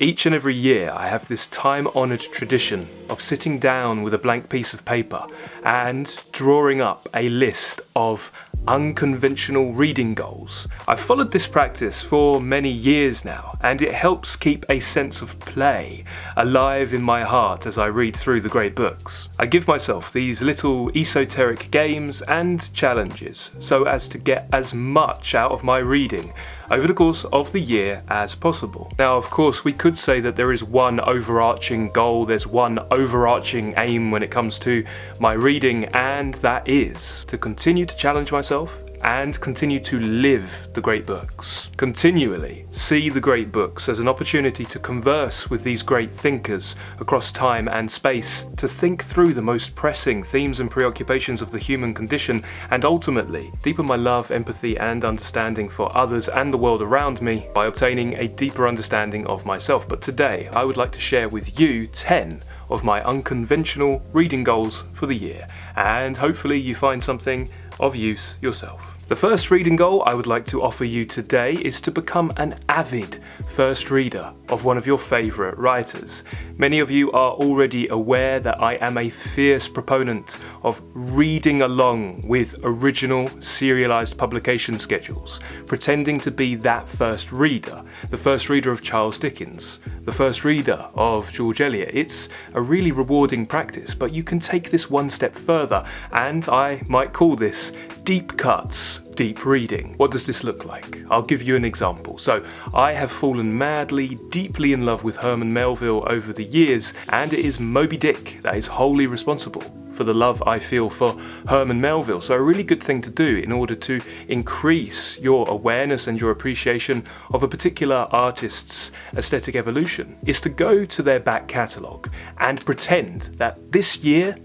Each and every year I have this time-honoured tradition of sitting down with a blank piece of paper and drawing up a list of unconventional reading goals. I've followed this practice for many years now, and it helps keep a sense of play alive in my heart as I read through the great books. I give myself these little esoteric games and challenges so as to get as much out of my reading over the course of the year as possible. Now, of course, we could say that there is one overarching goal, there's one overarching aim when it comes to my reading, and that is to continue to challenge myself and continue to live the great books. Continually see the great books as an opportunity to converse with these great thinkers across time and space, to think through the most pressing themes and preoccupations of the human condition, and ultimately deepen my love, empathy and understanding for others and the world around me by obtaining a deeper understanding of myself. But today I would like to share with you 10 of my unconventional reading goals for the year, and hopefully you find something of use yourself. The first reading goal I would like to offer you today is to become an avid first reader of one of your favourite writers. Many of you are already aware that I am a fierce proponent of reading along with original serialised publication schedules, pretending to be that first reader, the first reader of Charles Dickens, the first reader of George Eliot. It's a really rewarding practice, but you can take this one step further, and I might call this deep cuts, deep reading. What does this look like? I'll give you an example. So, I have fallen madly, deeply in love with Herman Melville over the years, and it is Moby Dick that is wholly responsible for the love I feel for Herman Melville. So a really good thing to do in order to increase your awareness and your appreciation of a particular artist's aesthetic evolution is to go to their back catalogue and pretend that this year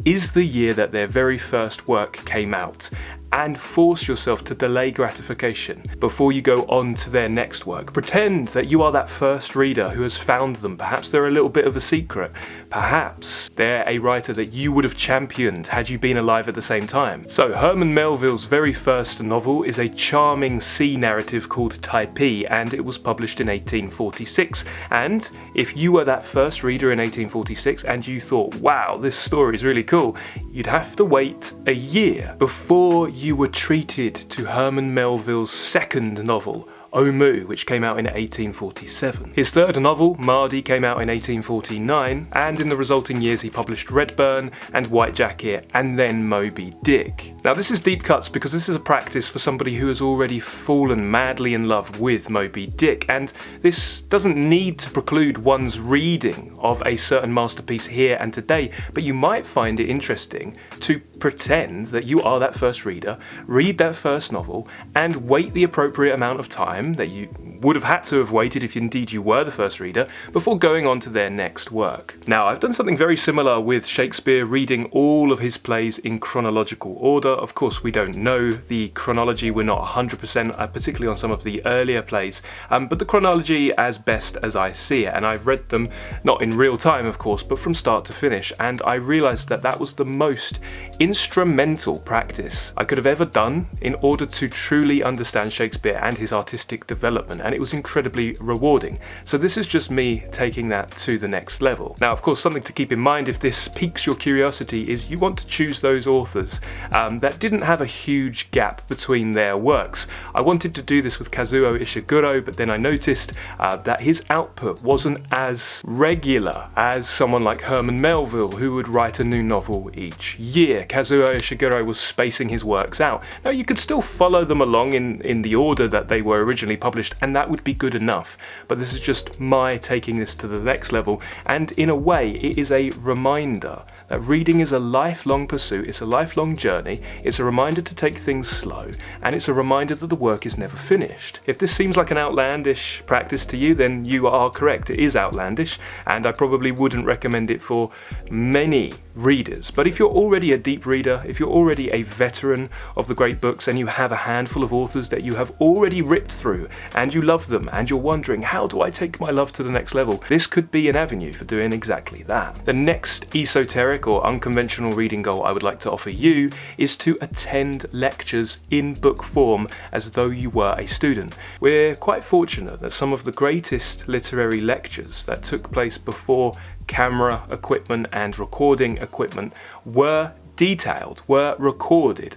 is the year that their very first work came out, and force yourself to delay gratification before you go on to their next work. Pretend that you are that first reader who has found them. Perhaps they're a little bit of a secret. Perhaps they're a writer that you would have championed had you been alive at the same time. So Herman Melville's very first novel is a charming sea narrative called Typee, and it was published in 1846. And if you were that first reader in 1846 and you thought, wow, this story is really cool, you'd have to wait a year before you were treated to Herman Melville's second novel, Omoo, which came out in 1847. His third novel, Mardy, came out in 1849, and in the resulting years he published Redburn and White Jacket, and then Moby Dick. Now this is deep cuts because this is a practice for somebody who has already fallen madly in love with Moby Dick, and this doesn't need to preclude one's reading of a certain masterpiece here and today, but you might find it interesting to pretend that you are that first reader, read that first novel, and wait the appropriate amount of time that you would have had to have waited if indeed you were the first reader before going on to their next work. Now, I've done something very similar with Shakespeare, reading all of his plays in chronological order. Of course, we don't know the chronology, we're not 100%, particularly on some of the earlier plays, but the chronology as best as I see it, and I've read them not in real time, of course, but from start to finish, and I realised that that was the most instrumental practice I could have ever done in order to truly understand Shakespeare and his artistic development, and it was incredibly rewarding. So this is just me taking that to the next level. Now, of course, something to keep in mind if this piques your curiosity is you want to choose those authors that didn't have a huge gap between their works. I wanted to do this with Kazuo Ishiguro, but then I noticed that his output wasn't as regular as someone like Herman Melville, who would write a new novel each year. Kazuo Ishiguro was spacing his works out. Now, you could still follow them along in the order that they were originally published, and that would be good enough, but this is just my taking this to the next level, and in a way it is a reminder that reading is a lifelong pursuit, it's a lifelong journey, it's a reminder to take things slow, and it's a reminder that the work is never finished. If this seems like an outlandish practice to you, then you are correct, it is outlandish, and I probably wouldn't recommend it for many readers. But if you're already a deep reader, if you're already a veteran of the great books, and you have a handful of authors that you have already ripped through through and you love them and you're wondering, how do I take my love to the next level? This could be an avenue for doing exactly that. The next esoteric or unconventional reading goal I would like to offer you is to attend lectures in book form as though you were a student. We're quite fortunate that some of the greatest literary lectures that took place before camera equipment and recording equipment were detailed, were recorded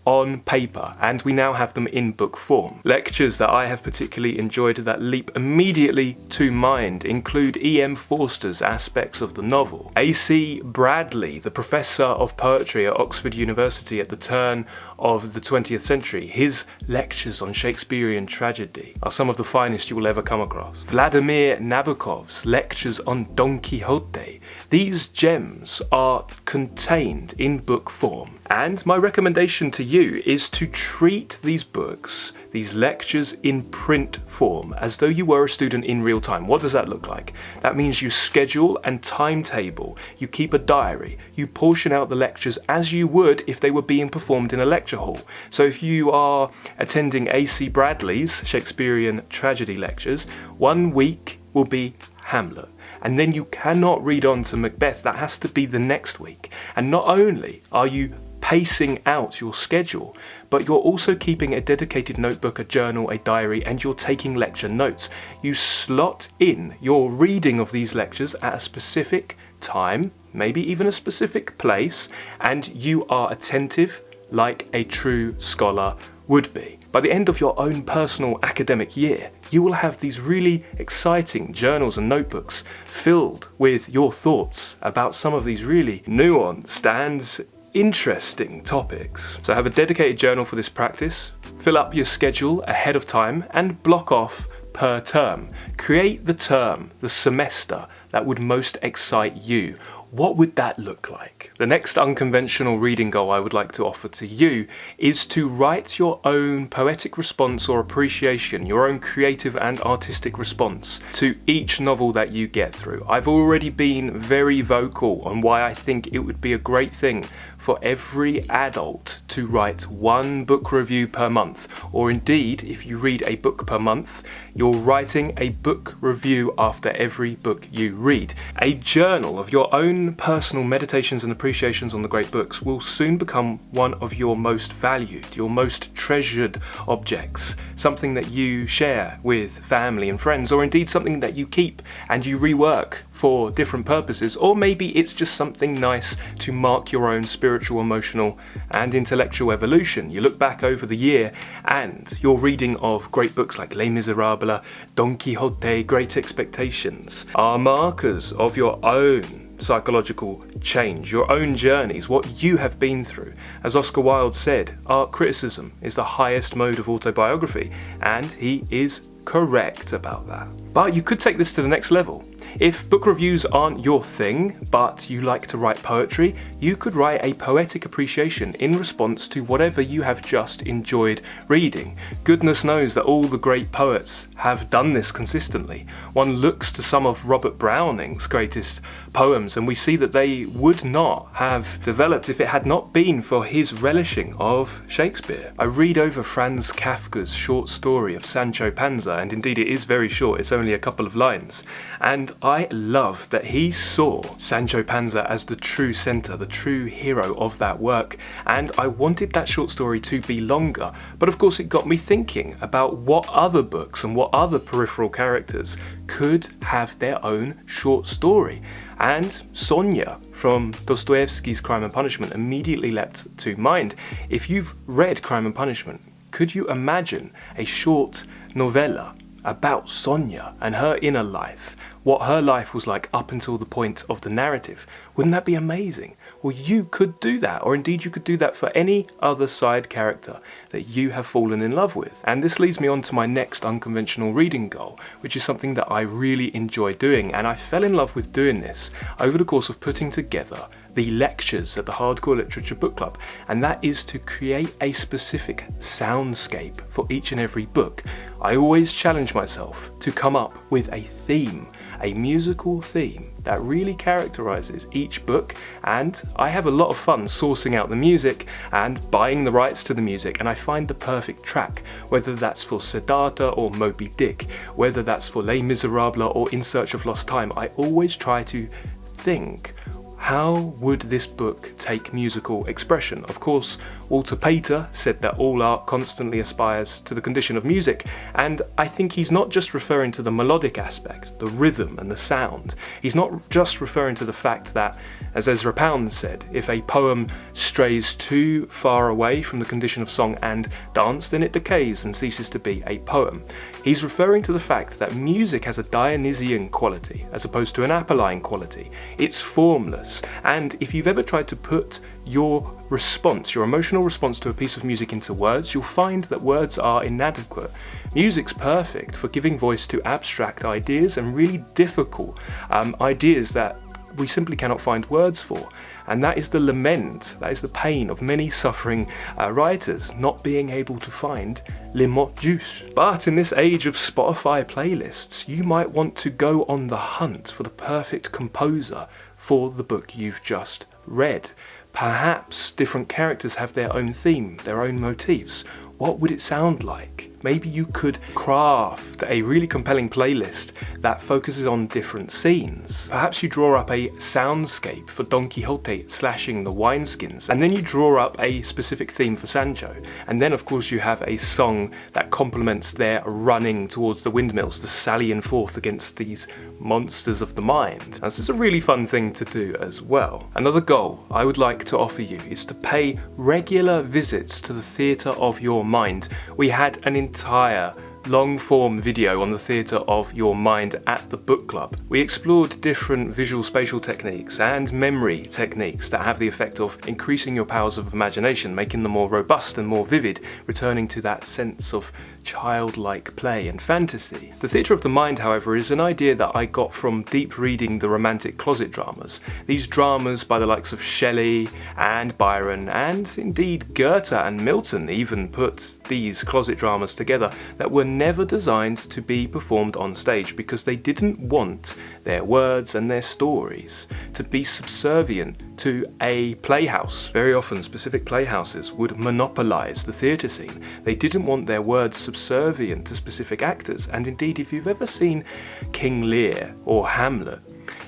on paper, and we now have them in book form. Lectures that I have particularly enjoyed that leap immediately to mind include E.M. Forster's aspects of the novel. A.C. Bradley, the professor of poetry at Oxford University at the turn of the 20th century, his lectures on Shakespearean tragedy are some of the finest you will ever come across. Vladimir Nabokov's lectures on Don Quixote. These gems are contained in book form. And my recommendation to you is to treat these books, these lectures in print form, as though you were a student in real time. What does that look like? That means you schedule and timetable, you keep a diary, you portion out the lectures as you would if they were being performed in a lecture hall. So if you are attending A.C. Bradley's Shakespearean tragedy lectures, 1 week will be Hamlet. And then you cannot read on to Macbeth, that has to be the next week. And not only are you pacing out your schedule, but you're also keeping a dedicated notebook, a journal, a diary, and you're taking lecture notes. You slot in your reading of these lectures at a specific time, maybe even a specific place, and you are attentive like a true scholar would be. By the end of your own personal academic year, you will have these really exciting journals and notebooks filled with your thoughts about some of these really nuanced and interesting topics. So have a dedicated journal for this practice, fill up your schedule ahead of time, and block off per term. Create the term, the semester that would most excite you. What would that look like? The next unconventional reading goal I would like to offer to you is to write your own poetic response or appreciation, your own creative and artistic response to each novel that you get through. I've already been very vocal on why I think it would be a great thing for every adult to write 1 book review per month, or indeed, if you read a book per month, you're writing a book review after every book you read. A journal of your own personal meditations and appreciations on the great books will soon become one of your most valued, your most treasured objects, something that you share with family and friends, or indeed something that you keep and you rework for different purposes, or maybe it's just something nice to mark your own spiritual, emotional and intellectual evolution. You look back over the year and your reading of great books like Les Miserables, Don Quixote, Great Expectations are markers of your own psychological change, your own journeys, what you have been through. As Oscar Wilde said, art criticism is the highest mode of autobiography, and he is correct about that. But you could take this to the next level. If book reviews aren't your thing, but you like to write poetry, you could write a poetic appreciation in response to whatever you have just enjoyed reading. Goodness knows that all the great poets have done this consistently. One looks to some of Robert Browning's greatest poems and we see that they would not have developed if it had not been for his relishing of Shakespeare. I read over Franz Kafka's short story of Sancho Panza, and indeed it is very short, it's only a couple of lines, and I love that he saw Sancho Panza as the true centre, the true hero of that work, and I wanted that short story to be longer, but of course it got me thinking about what other books and what other peripheral characters could have their own short story. And Sonia from Dostoevsky's Crime and Punishment immediately leapt to mind. If you've read Crime and Punishment, could you imagine a short novella about Sonia and her inner life, what her life was like up until the point of the narrative? Wouldn't that be amazing? Well, you could do that, or indeed you could do that for any other side character that you have fallen in love with. And this leads me on to my next unconventional reading goal, which is something that I really enjoy doing, and I fell in love with doing this over the course of putting together the lectures at the Hardcore Literature Book Club, and that is to create a specific soundscape for each and every book. I always challenge myself to come up with a theme, a musical theme that really characterizes each book, and I have a lot of fun sourcing out the music and buying the rights to the music, and I find the perfect track, whether that's for Siddhartha or Moby Dick, whether that's for Les Miserables or In Search of Lost Time. I always try to think, how would this book take musical expression? Of course, Walter Pater said that all art constantly aspires to the condition of music, and I think he's not just referring to the melodic aspect, the rhythm and the sound. He's not just referring to the fact that, as Ezra Pound said, if a poem strays too far away from the condition of song and dance, then it decays and ceases to be a poem. He's referring to the fact that music has a Dionysian quality as opposed to an Apolline quality. It's formless. And if you've ever tried to put your response, your emotional response to a piece of music into words, you'll find that words are inadequate. Music's perfect for giving voice to abstract ideas and really difficult ideas that we simply cannot find words for. And that is the lament, that is the pain of many suffering writers, not being able to find les mots justes. But in this age of Spotify playlists, you might want to go on the hunt for the perfect composer for the book you've just read. Perhaps different characters have their own theme, their own motifs. What would it sound like? Maybe you could craft a really compelling playlist that focuses on different scenes. Perhaps you draw up a soundscape for Don Quixote slashing the wineskins, and then you draw up a specific theme for Sancho. And then of course you have a song that complements their running towards the windmills, the sallying forth against these monsters of the mind. This is a really fun thing to do as well. Another goal I would like to offer you is to pay regular visits to the theatre of your mind. We had an entire long-form video on the theatre of your mind at the book club. We explored different visual spatial techniques and memory techniques that have the effect of increasing your powers of imagination, making them more robust and more vivid, returning to that sense of childlike play and fantasy. The theatre of the mind, however, is an idea that I got from deep reading the romantic closet dramas. These dramas by the likes of Shelley and Byron, and indeed Goethe and Milton even put these closet dramas together that were never designed to be performed on stage because they didn't want their words and their stories to be subservient to a playhouse. Very often specific playhouses would monopolise the theatre scene. They didn't want their words subservient to specific actors, and indeed if you've ever seen King Lear or Hamlet,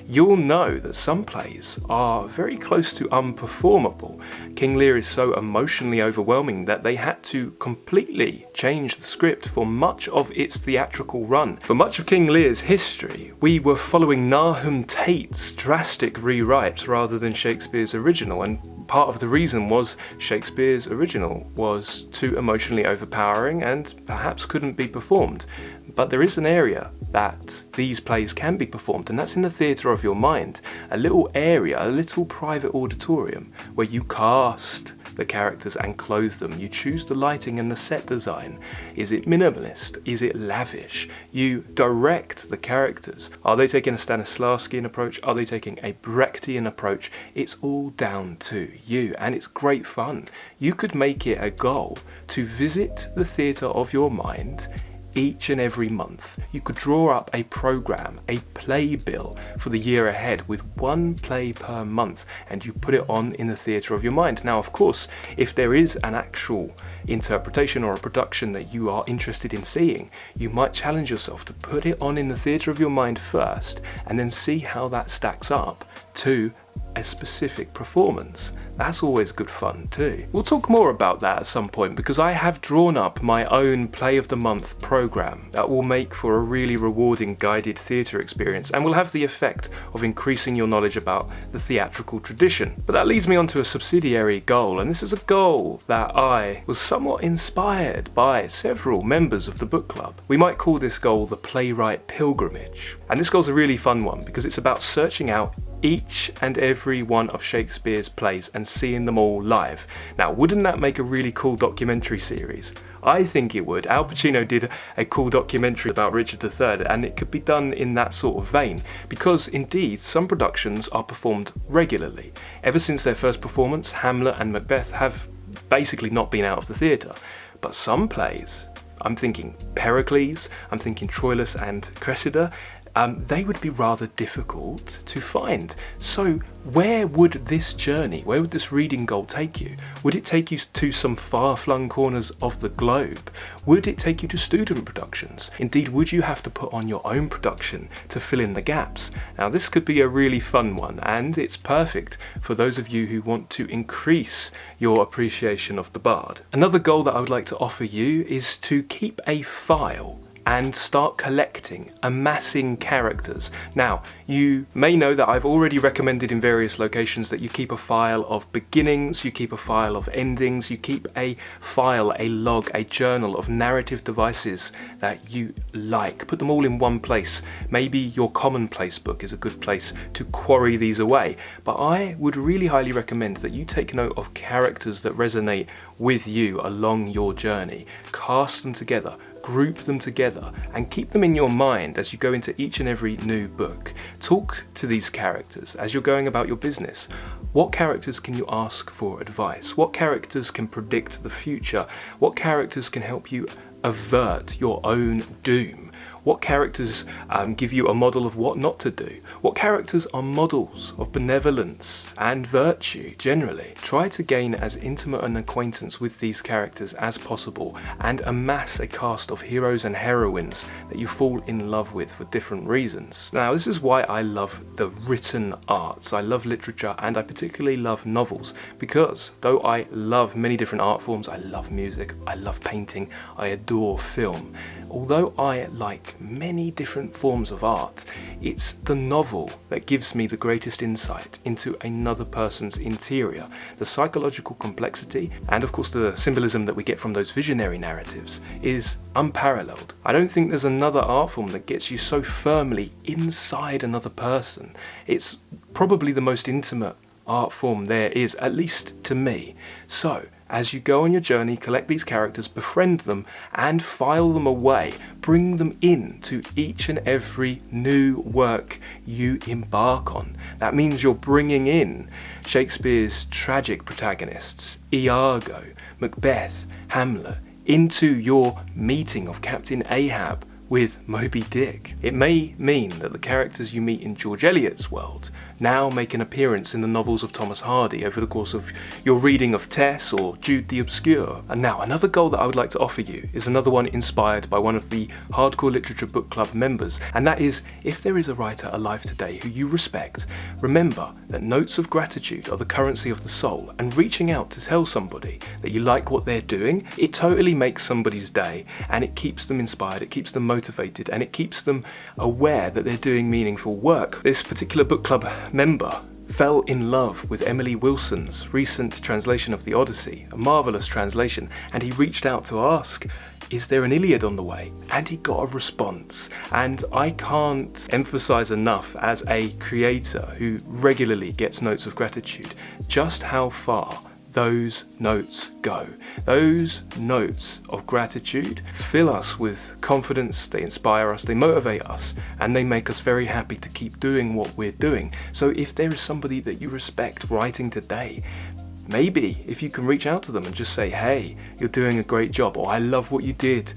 you'll know that some plays are very close to unperformable. King Lear is so emotionally overwhelming that they had to completely change the script for much of its theatrical run. For much of King Lear's history, we were following Nahum Tate's drastic rewrite rather than Shakespeare's original, and part of the reason was Shakespeare's original was too emotionally overpowering and perhaps couldn't be performed. But there is an area that these plays can be performed, and that's in the theatre of your mind. A little area, a little private auditorium where you cast the characters and clothe them. You choose the lighting and the set design. Is it minimalist? Is it lavish? You direct the characters. Are they taking a Stanislavskian approach? Are they taking a Brechtian approach? It's all down to you, and it's great fun. You could make it a goal to visit the theatre of your mind each and every month. You could draw up a program, a playbill for the year ahead with one play per month, and you put it on in the theatre of your mind. Now, of course, if there is an actual interpretation or a production that you are interested in seeing, you might challenge yourself to put it on in the theatre of your mind first, and then see how that stacks up to a specific performance. That's always good fun too. We'll talk more about that at some point, because I have drawn up my own Play of the Month programme that will make for a really rewarding guided theatre experience and will have the effect of increasing your knowledge about the theatrical tradition. But that leads me on to a subsidiary goal, and this is a goal that I was somewhat inspired by several members of the book club. We might call this goal the Playwright Pilgrimage. And this goal's a really fun one because it's about searching out each and every one of Shakespeare's plays and seeing them all live. Now, wouldn't that make a really cool documentary series? I think it would. Al Pacino did a cool documentary about Richard III, and it could be done in that sort of vein, because indeed some productions are performed regularly. Ever since their first performance, Hamlet and Macbeth have basically not been out of the theatre. But some plays, I'm thinking Pericles, I'm thinking Troilus and Cressida, they would be rather difficult to find. So where would this journey, where would this reading goal take you? Would it take you to some far-flung corners of the globe? Would it take you to student productions? Indeed, would you have to put on your own production to fill in the gaps? Now, this could be a really fun one, and it's perfect for those of you who want to increase your appreciation of the bard. Another goal that I would like to offer you is to keep a file and start collecting, amassing characters. Now, you may know that I've already recommended in various locations that you keep a file of beginnings, you keep a file of endings, you keep a file, a log, a journal of narrative devices that you like. Put them all in one place. Maybe your commonplace book is a good place to quarry these away. But I would really highly recommend that you take note of characters that resonate with you along your journey. Cast them together, group them together, and keep them in your mind as you go into each and every new book. Talk to these characters as you're going about your business. What characters can you ask for advice? What characters can predict the future? What characters can help you avert your own doom? What characters give you a model of what not to do? What characters are models of benevolence and virtue generally? Try to gain as intimate an acquaintance with these characters as possible and amass a cast of heroes and heroines that you fall in love with for different reasons. Now, this is why I love the written arts. I love literature, and I particularly love novels, because though I love many different art forms, I love music, I love painting, I adore film. Although I like many different forms of art, it's the novel that gives me the greatest insight into another person's interior. The psychological complexity, and of course the symbolism that we get from those visionary narratives, is unparalleled. I don't think there's another art form that gets you so firmly inside another person. It's probably the most intimate art form there is, at least to me. So, as you go on your journey, collect these characters, befriend them, and file them away. Bring them in to each and every new work you embark on. That means you're bringing in Shakespeare's tragic protagonists, Iago, Macbeth, Hamlet, into your meeting of Captain Ahab with Moby Dick. It may mean that the characters you meet in George Eliot's world now make an appearance in the novels of Thomas Hardy over the course of your reading of Tess or Jude the Obscure. And now, another goal that I would like to offer you is another one inspired by one of the Hardcore Literature Book Club members, and that is, if there is a writer alive today who you respect, remember that notes of gratitude are the currency of the soul, and reaching out to tell somebody that you like what they're doing, it totally makes somebody's day, and it keeps them inspired, it keeps them motivated, and it keeps them aware that they're doing meaningful work. This particular book club member fell in love with Emily Wilson's recent translation of the Odyssey, a marvellous translation, and he reached out to ask, is there an Iliad on the way? And he got a response. And I can't emphasise enough, as a creator who regularly gets notes of gratitude, just how far those notes go. Those notes of gratitude fill us with confidence, they inspire us, they motivate us, and they make us very happy to keep doing what we're doing. So if there is somebody that you respect writing today, maybe if you can reach out to them and just say, hey, you're doing a great job, or I love what you did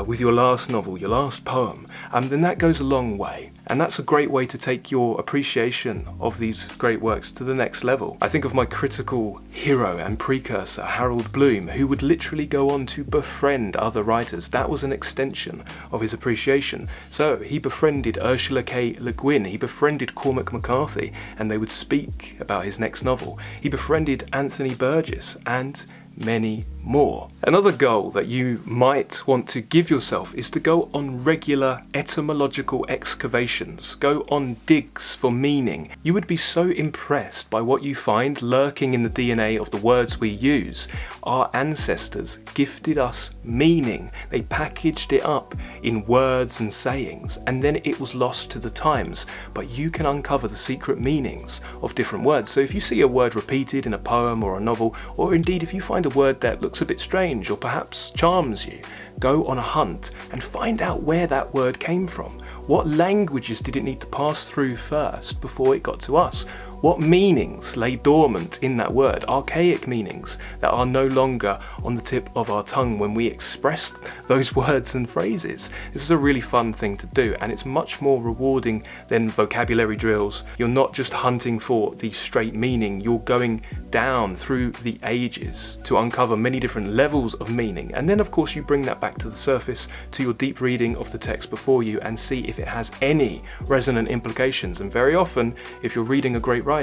with your last novel, your last poem, then that goes a long way. And that's a great way to take your appreciation of these great works to the next level. I think of my critical hero and precursor, Harold Bloom, who would literally go on to befriend other writers. That was an extension of his appreciation. So he befriended Ursula K. Le Guin, he befriended Cormac McCarthy, and they would speak about his next novel. He befriended Anthony Burgess, and many more. Another goal that you might want to give yourself is to go on regular etymological excavations. Go on digs for meaning. You would be so impressed by what you find lurking in the DNA of the words we use. Our ancestors gifted us meaning. They packaged it up in words and sayings, and then it was lost to the times. But you can uncover the secret meanings of different words. So if you see a word repeated in a poem or a novel, or indeed if you find a word that looks a bit strange or perhaps charms you, go on a hunt and find out where that word came from. What languages did it need to pass through first before it got to us? What meanings lay dormant in that word? Archaic meanings that are no longer on the tip of our tongue when we express those words and phrases. This is a really fun thing to do, and it's much more rewarding than vocabulary drills. You're not just hunting for the straight meaning, you're going down through the ages to uncover many different levels of meaning. And then of course you bring that back to the surface, to your deep reading of the text before you, and see if it has any resonant implications. And very often, if you're reading a great writer,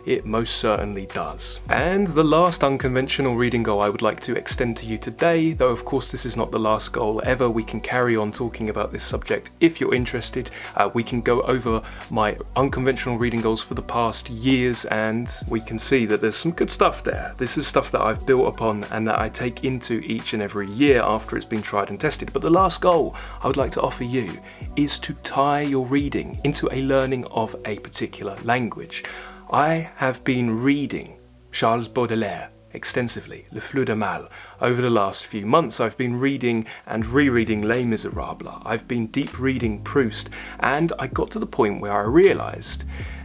it most certainly does. And the last unconventional reading goal I would like to extend to you today, though of course this is not the last goal ever, we can carry on talking about this subject if you're interested. We can go over my unconventional reading goals for the past years, and we can see that there's some good stuff there. This is stuff that I've built upon and that I take into each and every year after it's been tried and tested. But the last goal I would like to offer you is to tie your reading into a learning of a particular language. I have been reading Charles Baudelaire extensively, Le Fleur de Mal. Over the last few months I've been reading and rereading Les Miserables. I've been deep reading Proust, and I got to the point where I realised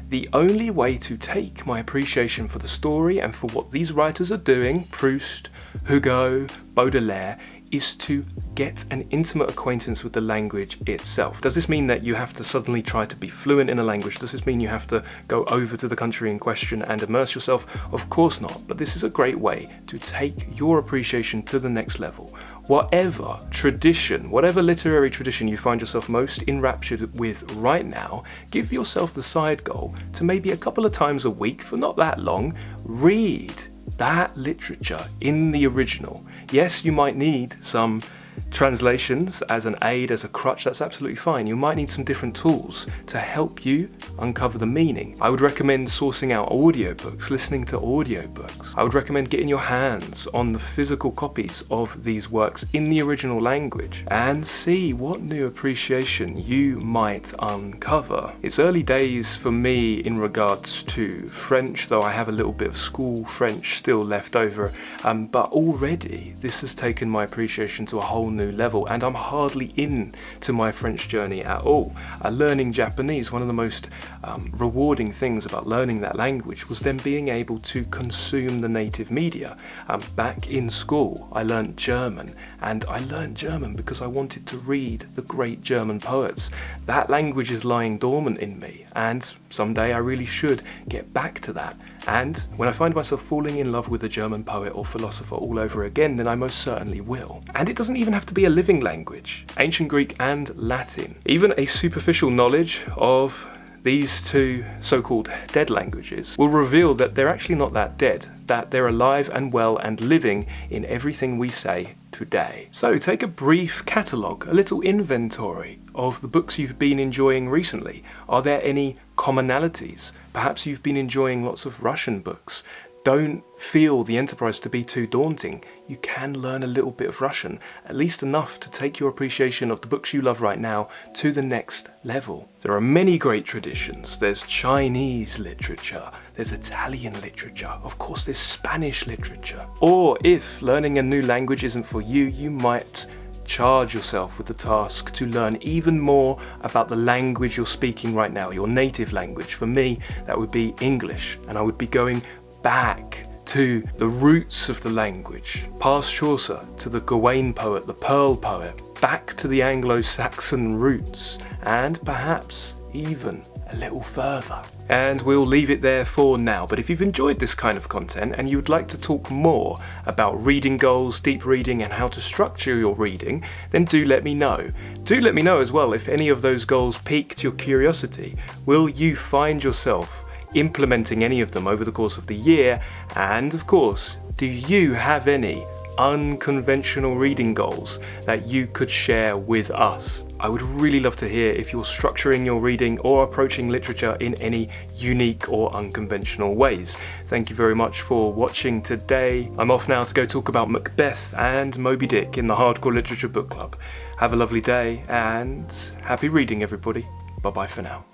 the only way to take my appreciation for the story and for what these writers are doing, Proust, Hugo, Baudelaire, is to get an intimate acquaintance with the language itself. Does this mean that you have to suddenly try to be fluent in a language? Does this mean you have to go over to the country in question and immerse yourself? Of course not, but this is a great way to take your appreciation to the next level. Whatever tradition, whatever literary tradition you find yourself most enraptured with right now, give yourself the side goal to maybe a couple of times a week, for not that long, read that literature in the original. Yes, you might need some translations as an aid, as a crutch, that's absolutely fine. You might need some different tools to help you uncover the meaning. I would recommend sourcing out audiobooks, listening to audiobooks. I would recommend getting your hands on the physical copies of these works in the original language and see what new appreciation you might uncover. It's early days for me in regards to French, though I have a little bit of school French still left over, but already this has taken my appreciation to a whole new level, and I'm hardly into my French journey at all. Learning Japanese, one of the most rewarding things about learning that language was then being able to consume the native media. Back in school I learned German, and I learned German because I wanted to read the great German poets. That language is lying dormant in me, and someday I really should get back to that. And when I find myself falling in love with a German poet or philosopher all over again, then I most certainly will. And it doesn't even have to be a living language. Ancient Greek and Latin. Even a superficial knowledge of these two so-called dead languages will reveal that they're actually not that dead, that they're alive and well and living in everything we say today. So take a brief catalogue, a little inventory of the books you've been enjoying recently. Are there any commonalities? Perhaps you've been enjoying lots of Russian books. Don't feel the enterprise to be too daunting. You can learn a little bit of Russian, at least enough to take your appreciation of the books you love right now to the next level. There are many great traditions. There's Chinese literature, there's Italian literature, of course there's Spanish literature. Or if learning a new language isn't for you, you might charge yourself with the task to learn even more about the language you're speaking right now, your native language. For me, that would be English, and I would be going back to the roots of the language, past Chaucer to the Gawain poet, the Pearl poet, back to the Anglo-Saxon roots, and perhaps even a little further. And we'll leave it there for now, but if you've enjoyed this kind of content and you would like to talk more about reading goals, deep reading, and how to structure your reading, then do let me know. Do let me know as well if any of those goals piqued your curiosity. Will you find yourself implementing any of them over the course of the year? And of course, do you have any unconventional reading goals that you could share with us? I would really love to hear if you're structuring your reading or approaching literature in any unique or unconventional ways. Thank you very much for watching today. I'm off now to go talk about Macbeth and Moby Dick in the Hardcore Literature Book Club. Have a lovely day and happy reading, everybody. Bye bye for now.